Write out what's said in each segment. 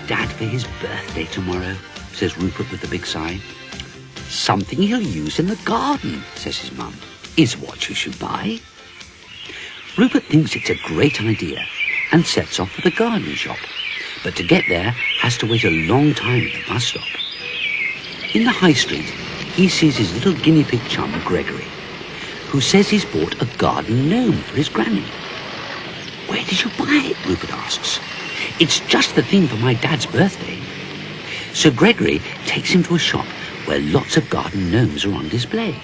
Dad for his birthday tomorrow, says Rupert with a big sigh. Something he'll use in the garden, says his mum, is what you should buy. Rupert thinks it's a great idea and sets off for the garden shop, but to get there has to wait a long time at the bus stop. In the high street, he sees his little guinea pig chum, Gregory, who says he's bought a garden gnome for his granny. Where did you buy it? Rupert asks. It's just the thing for my dad's birthday. So Gregory takes him to a shop where lots of garden gnomes are on display.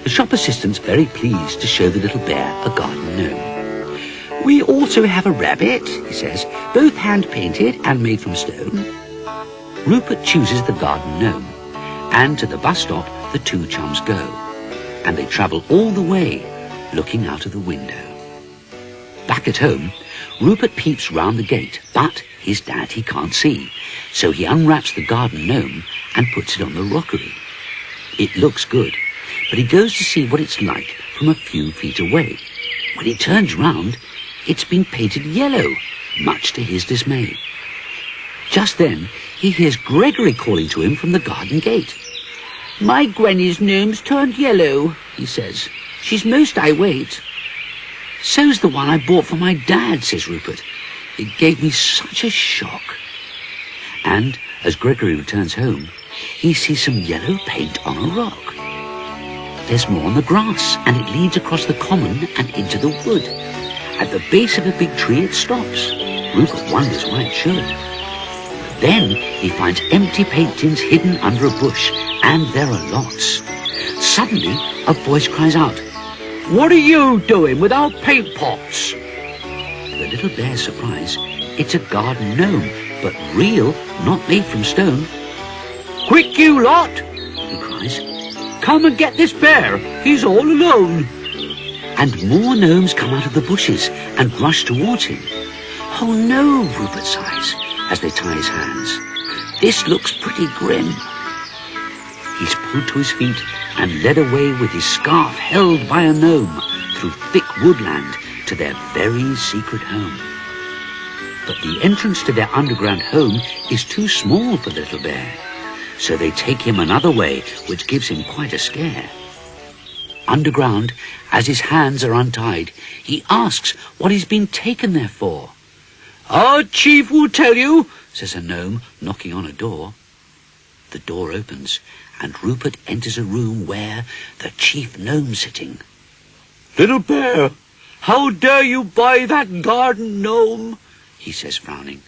The shop assistant's very pleased to show the little bear a garden gnome. We also have a rabbit, he says, both hand-painted and made from stone. Rupert chooses the garden gnome, and to the bus stop the two chums go, and they travel all the way, looking out of the window. Back at home, Rupert peeps round the gate, but his dad he can't see, so he unwraps the garden gnome and puts it on the rockery. It looks good, but he goes to see what it's like from a few feet away. When he turns round, it's been painted yellow, much to his dismay. Just then, he hears Gregory calling to him from the garden gate. My granny's gnome's turned yellow, he says. She's most irate. So's the one I bought for my dad, says Rupert. It gave me such a shock. And as Gregory returns home, he sees some yellow paint on a rock. There's more on the grass, and it leads across the common and into the wood. At the base of a big tree it stops. Rupert wonders why it should. But then he finds empty paint tins hidden under a bush, and there are lots. Suddenly a voice cries out, What are you doing with our paint pots? The little bear's surprise, it's a garden gnome, but real, not made from stone. Quick, you lot, he cries. Come and get this bear, he's all alone. And more gnomes come out of the bushes and rush towards him. Oh no, Rupert sighs as they tie his hands. This looks pretty grim. He's pulled to his feet and led away with his scarf held by a gnome through thick woodland to their very secret home. But the entrance to their underground home is too small for the little bear, so they take him another way, which gives him quite a scare. Underground, as his hands are untied, he asks what he's been taken there for. Our chief will tell you, says a gnome, knocking on a door. The door opens, and Rupert enters a room where the chief gnome's sitting. Little bear, how dare you buy that garden gnome? He says, frowning.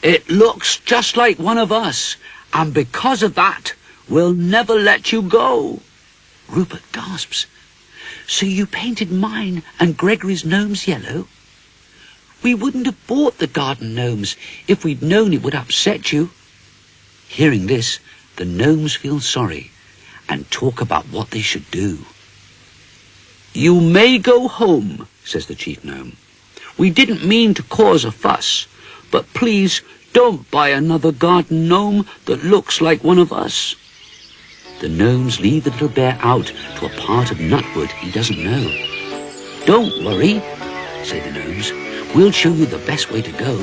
It looks just like one of us, and because of that, we'll never let you go. Rupert gasps. So you painted mine and Gregory's gnomes yellow? We wouldn't have bought the garden gnomes if we'd known it would upset you. Hearing this, the gnomes feel sorry and talk about what they should do. You may go home, says the chief gnome. We didn't mean to cause a fuss, but please don't buy another garden gnome that looks like one of us. The gnomes lead the little bear out to a part of nutwood he doesn't know. Don't worry, say the gnomes. We'll show you the best way to go.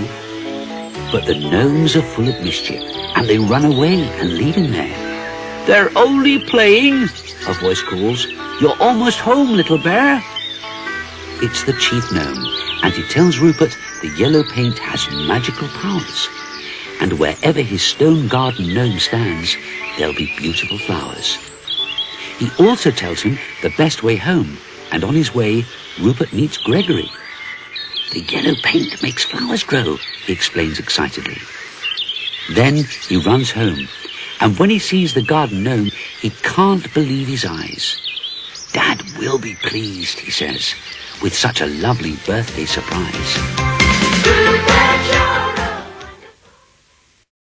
But the gnomes are full of mischief, and they run away and leave him there. They're only playing, a voice calls. You're almost home, little bear. It's the chief gnome, and he tells Rupert the yellow paint has magical powers. And wherever his stone garden gnome stands, there'll be beautiful flowers. He also tells him the best way home, and on his way, Rupert meets Gregory. The yellow paint makes flowers grow, he explains excitedly. Then he runs home, and when he sees the garden gnome, he can't believe his eyes. Dad will be pleased, he says, with such a lovely birthday surprise.